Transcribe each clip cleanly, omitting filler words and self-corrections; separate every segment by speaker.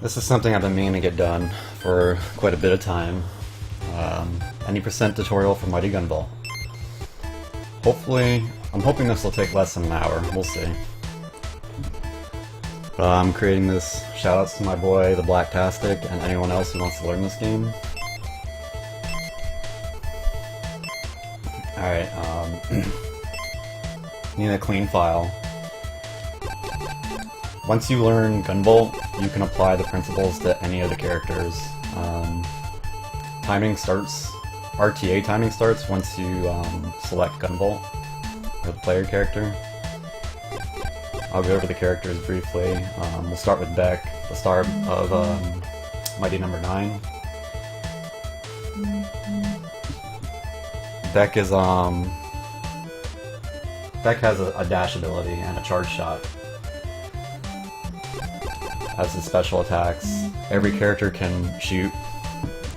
Speaker 1: This is something I've been meaning to get done for quite a bit of time. Any percent tutorial for Mighty Gunvolt. Hopefully, I'm hoping this will take less than an hour. We'll see. But I'm creating this. Shoutouts to my boy, the Blacktastic, and anyone else who wants to learn this game. Alright, need a clean file. Once you learn Gunvolt, you can apply the principles to any of the characters. Timing starts, RTA timing starts once you select Gunvolt, or the player character. I'll go over the characters briefly. We'll start with Beck, the star of Mighty number 9. Beck is, Beck has a dash ability and a charge shot as his special attacks. Every character can shoot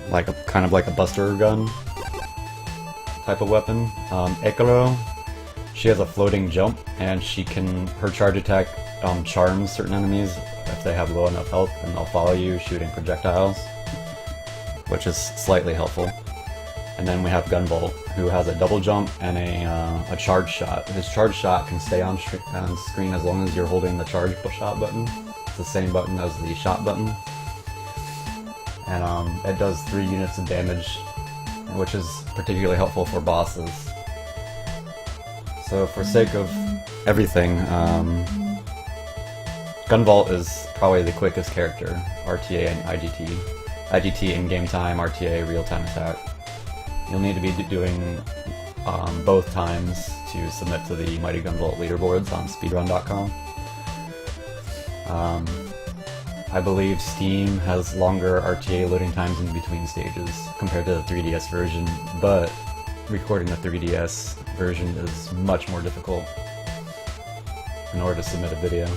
Speaker 1: like kind of like a buster gun type of weapon. Ekaro, she has a floating jump, and her charge attack charms certain enemies if they have low enough health, and they'll follow you shooting projectiles, which is slightly helpful. And then we have Gunvolt, who has a double jump and a charge shot. His charge shot can stay on screen as long as you're holding the charge shot button. It's the same button as the shot button. And it does 3 units of damage, which is particularly helpful for bosses. So for sake of everything, Gunvolt is probably the quickest character, RTA and IGT. IGT in-game time, RTA real-time attack. You'll need to be doing both times to submit to the Mighty Gunvolt leaderboards on speedrun.com. I believe Steam has longer RTA loading times in between stages compared to the 3DS version, but recording the 3DS version is much more difficult in order to submit a video.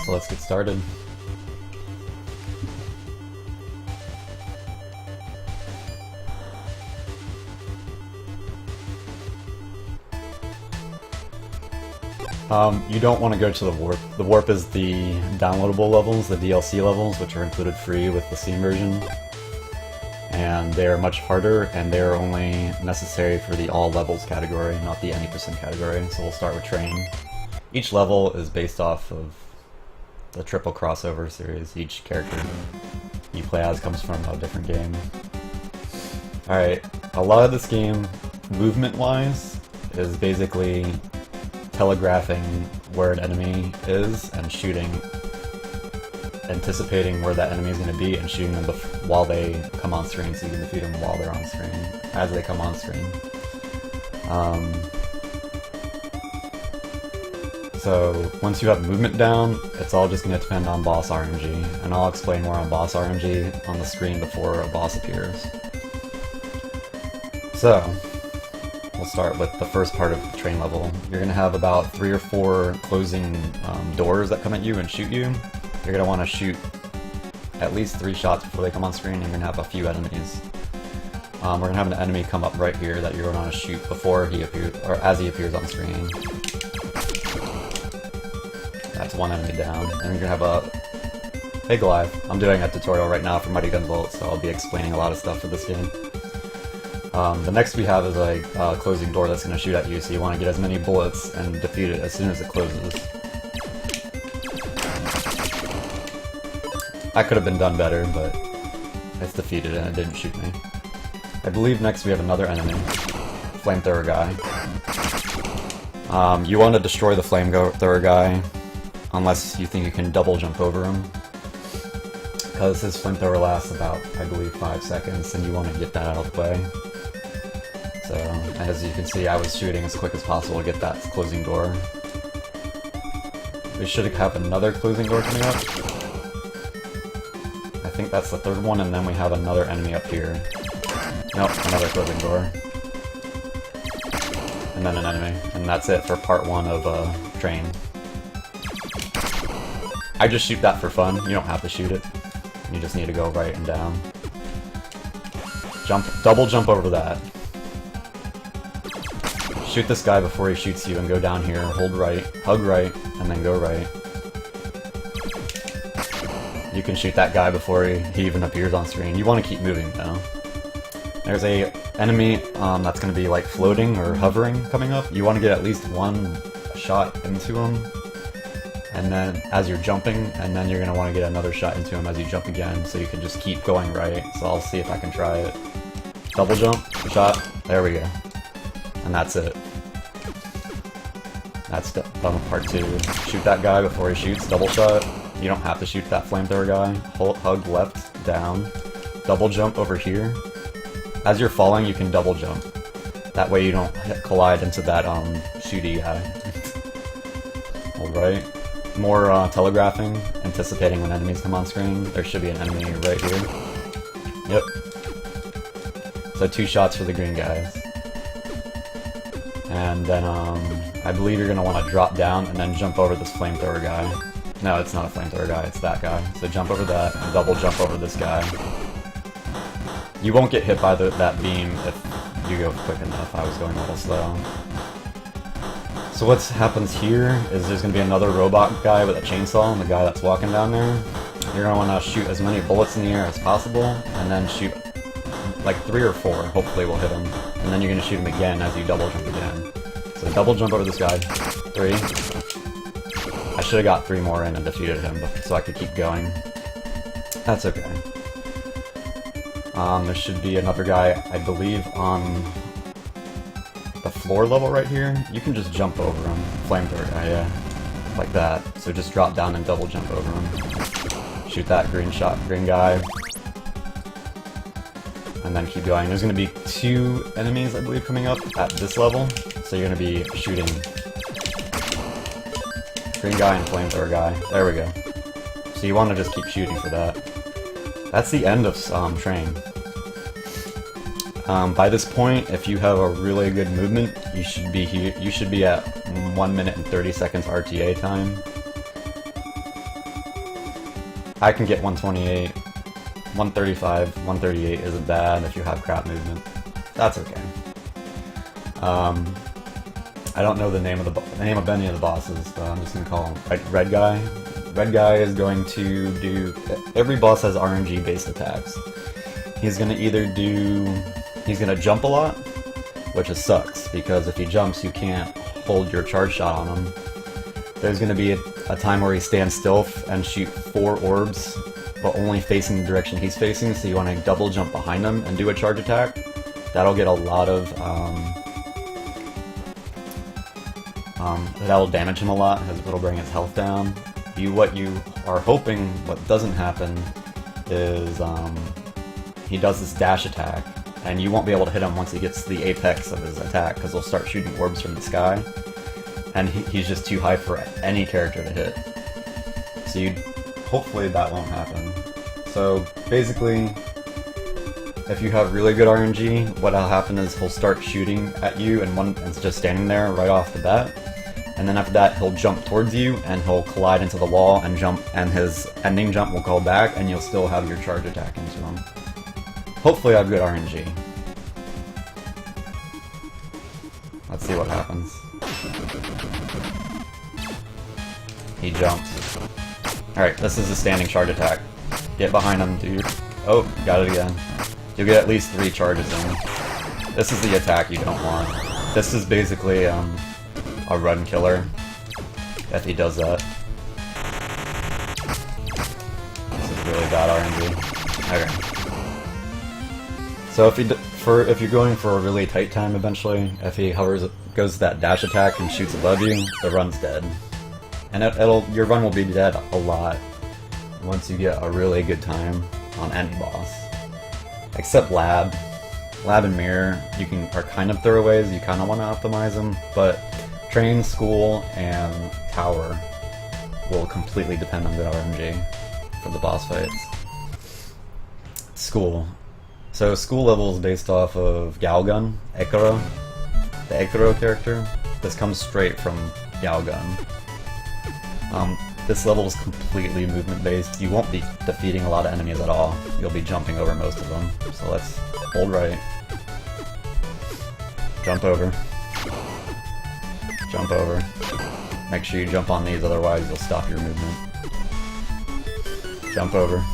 Speaker 1: So let's get started. You don't want to go to the Warp. The Warp is the downloadable levels, the DLC levels, which are included free with the Steam version. And they are much harder, and they are only necessary for the all levels category, not the any percent category. So we'll start with Train. Each level is based off of the triple crossover series. Each character you play as comes from a different game. Alright, a lot of this game, movement-wise, is basically telegraphing where an enemy is and shooting, anticipating where that enemy is going to be and shooting them while they come on screen, so you can defeat them while they're on screen, as they come on screen. So once you have movement down, it's all just going to depend on boss RNG, and I'll explain more on boss RNG on the screen before a boss appears. So we'll start with the first part of the train level. You're going to have about 3 or 4 closing doors that come at you and shoot you. You're going to want to shoot at least 3 shots before they come on screen. You're going to have a few enemies. We're going to have an enemy come up right here that you're going to want to shoot before he appears, or as he appears on screen. That's one enemy down. And you're going to have a... Hey Goliath. I'm doing a tutorial right now for Mighty Gunvolt, so I'll be explaining a lot of stuff for this game. The next we have is a closing door that's going to shoot at you, so you want to get as many bullets and defeat it as soon as it closes. That could have been done better, but it's defeated and it didn't shoot me. I believe next we have another enemy, flamethrower guy. You want to destroy the flamethrower guy unless you think you can double jump over him, because his flamethrower lasts about, I believe, 5 seconds, and you want to get that out of the way. So, as you can see, I was shooting as quick as possible to get that closing door. We should have another closing door coming up. I think that's the 3rd one, and then we have another enemy up here. Nope, another closing door. And then an enemy. And that's it for part 1 of Train. I just shoot that for fun. You don't have to shoot it. You just need to go right and down. Double jump over that. Shoot this guy before he shoots you and go down here, hold right, hug right, and then go right. You can shoot that guy before he even appears on screen. You want to keep moving though. There's a enemy that's going to be like floating or hovering coming up. You want to get at least one shot into him, and then as you're jumping, and then you're going to want to get another shot into him as you jump again, so you can just keep going right. So I'll see if I can try it. Double jump, shot, there we go. And that's it. That's done with part 2. Shoot that guy before he shoots, double shot. You don't have to shoot that flamethrower guy. Hug left, down. Double jump over here. As you're falling, you can double jump. That way you don't collide into that shooty guy. Alright. More telegraphing, anticipating when enemies come on screen. There should be an enemy right here. Yep. So 2 shots for the green guys. And then I believe you're going to want to drop down and then jump over this flamethrower guy. No, it's not a flamethrower guy, it's that guy. So jump over that, and double jump over this guy. You won't get hit by that beam if you go quick enough. I was going a little slow. So what happens here is there's going to be another robot guy with a chainsaw, and the guy that's walking down there. You're going to want to shoot as many bullets in the air as possible, and then shoot like 3 or 4, and hopefully we'll hit him. And then you're going to shoot him again as you double jump again. So double jump over this guy. 3. I should have got 3 more in and defeated him so I could keep going. That's okay. There should be another guy, I believe, on the floor level right here. You can just jump over him. Flamethrower guy, yeah. Like that. So just drop down and double jump over him. Shoot that green guy. And then keep going. There's going to be 2 enemies, I believe, coming up at this level. So you're going to be shooting green guy and flamethrower guy. There we go. So you want to just keep shooting for that. That's the end of Train. By this point, if you have a really good movement, you should be here. You should be at 1 minute and 30 seconds RTA time. I can get 128, 135, 138 isn't bad if you have crap movement. That's okay. I don't know the name of any of the bosses, but I'm just gonna call him Red Guy. Red Guy is going to do... Every boss has RNG based attacks. He's gonna he's gonna jump a lot, which sucks, because if he jumps you can't hold your charge shot on him. There's gonna be a time where he stands still and shoot 4 orbs, but only facing the direction he's facing, so you want to double jump behind him and do a charge attack. That'll get a lot of... that'll damage him a lot, it'll bring his health down. What you are hoping, what doesn't happen, is he does this dash attack, and you won't be able to hit him once he gets to the apex of his attack, because he'll start shooting orbs from the sky, and he's just too high for any character to hit. So hopefully that won't happen. So basically, if you have really good RNG, what'll happen is he'll start shooting at you and just standing there right off the bat. And then after that, he'll jump towards you, and he'll collide into the wall and jump, and his ending jump will go back, and you'll still have your charge attack into him. Hopefully I have good RNG. Let's see what happens. He jumps. Alright, this is a standing charge attack. Get behind him, dude. Oh, got it again. You'll get at least 3 charges in. This is the attack you don't want. This is basically, a run killer, if he does that. This is really bad RNG. Okay. So if you're going for a really tight time eventually, if he goes to that dash attack and shoots above you, the run's dead. And your run will be dead a lot once you get a really good time on any boss. Except Lab. Lab and Mirror are kind of throwaways, you kind of want to optimize them, but Train, School, and Tower will completely depend on good RNG for the boss fights. School. So School level is based off of Galgun, Ekaro, the Ekaro character. This comes straight from Galgun. This level is completely movement based. You won't be defeating a lot of enemies at all. You'll be jumping over most of them. So let's hold right. Jump over. Jump over. Make sure you jump on these, otherwise you'll stop your movement. Jump over.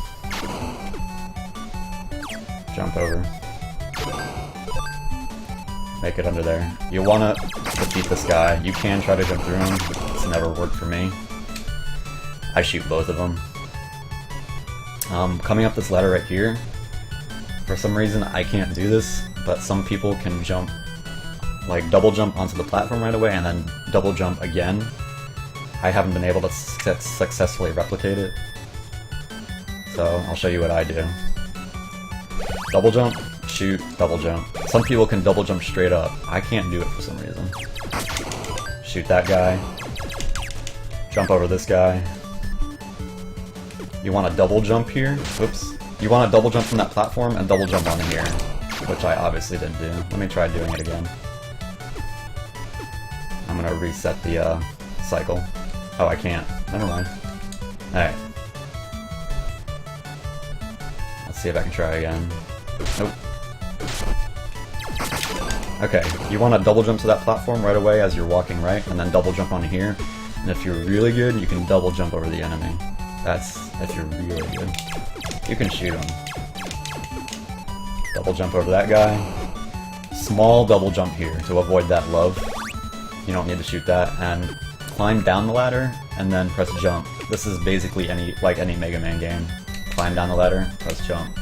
Speaker 1: Jump over. Make it under there. You want to defeat this guy. You can try to jump through him. It's never worked for me. I shoot both of them. Coming up this ladder right here, for some reason I can't do this, but some people can jump, like double jump onto the platform right away and then double jump again. I haven't been able to successfully replicate it, so I'll show you what I do. Double jump, shoot, double jump. Some people can double jump straight up. I can't do it for some reason. Shoot that guy. Jump over this guy. You want to double jump here. Oops. You want to double jump from that platform and double jump onto here, which I obviously didn't do. Let me try doing it again. I'm gonna reset the cycle. Oh, I can't. Never mind. Alright. Let's see if I can try again. Nope. Okay, you want to double jump to that platform right away as you're walking right, and then double jump onto here. And if you're really good, you can double jump over the enemy. That's if you're really good. You can shoot him. Double jump over that guy. Small double jump here to avoid that love. You don't need to shoot that. And climb down the ladder, and then press jump. This is basically any Mega Man game. Climb down the ladder, press jump.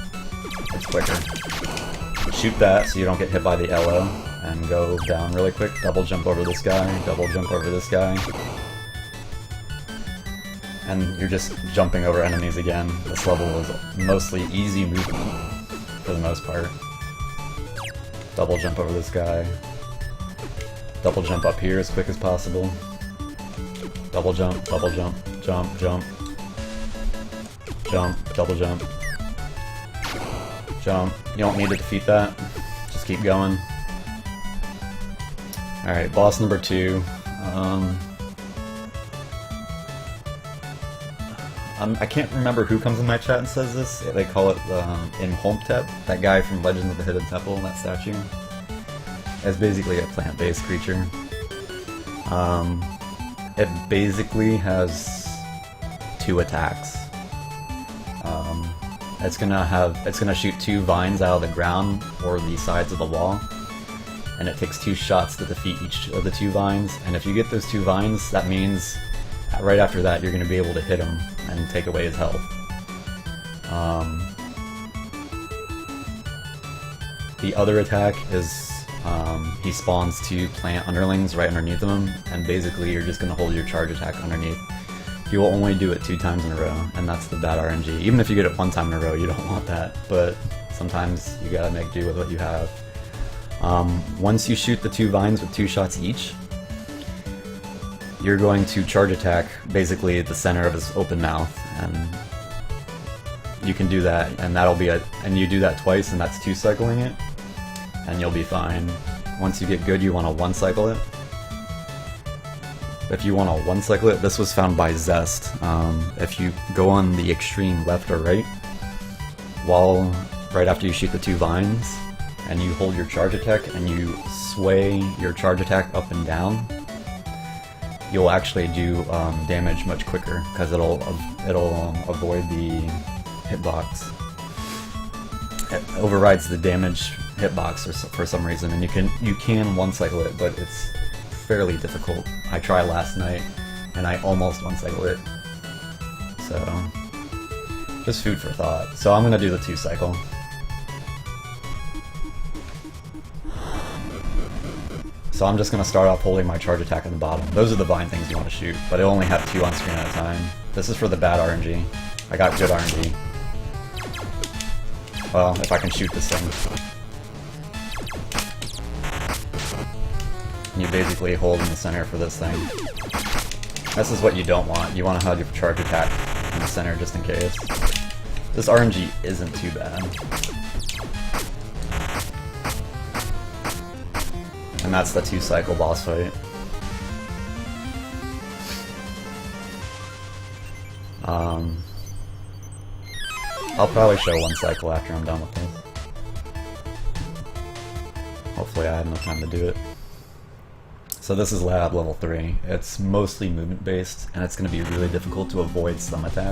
Speaker 1: It's quicker. Shoot that so you don't get hit by the LO, and go down really quick. Double jump over this guy, double jump over this guy. And you're just jumping over enemies again. This level is mostly easy movement, for the most part. Double jump over this guy. Double jump up here as quick as possible. Double jump, jump, jump. Jump, double jump. Jump. You don't need to defeat that. Just keep going. Alright, boss number 2. I can't remember who comes in my chat and says this. They call it Imhotep, that guy from Legend of the Hidden Temple, that statue. It's basically a plant-based creature. It basically has 2 attacks. It's gonna shoot 2 vines out of the ground or the sides of the wall, and it takes 2 shots to defeat each of the 2 vines. And if you get those 2 vines, that means right after that you're gonna be able to hit him and take away his health. The other attack is he spawns 2 plant underlings right underneath him, and basically you're just gonna hold your charge attack underneath. You will only do it 2 times in a row, and that's the bad RNG. Even if you get it 1 time in a row, you don't want that, but sometimes you gotta make do with what you have. Once you shoot the 2 vines with 2 shots each, you're going to charge attack basically at the center of his open mouth, and you can do that, and that'll be and you do that twice, and that's 2 cycling it, and you'll be fine. Once you get good, you want to 1 cycle it. If you want to 1 cycle it, this was found by Zest. If you go on the extreme left or right, right after you shoot the 2 vines, and you hold your charge attack and you sway your charge attack up and down, you'll actually do damage much quicker because it'll avoid the hitbox. It overrides the damage hitbox for some reason, and you can 1 cycle it, but it's fairly difficult. I tried last night and I almost 1 cycled it. So just food for thought. So I'm gonna do the 2 cycle. So I'm just going to start off holding my charge attack on the bottom. Those are the vine things you want to shoot, but I only have 2 on screen at a time. This is for the bad RNG. I got good RNG. Well, if I can shoot this thing. You basically hold in the center for this thing. This is what you don't want. You want to have your charge attack in the center just in case. This RNG isn't too bad. And that's the 2 cycle boss fight. I'll probably show 1 cycle after I'm done with this. Hopefully I have enough time to do it. So this is lab level 3. It's mostly movement based, and it's going to be really difficult to avoid some attacks.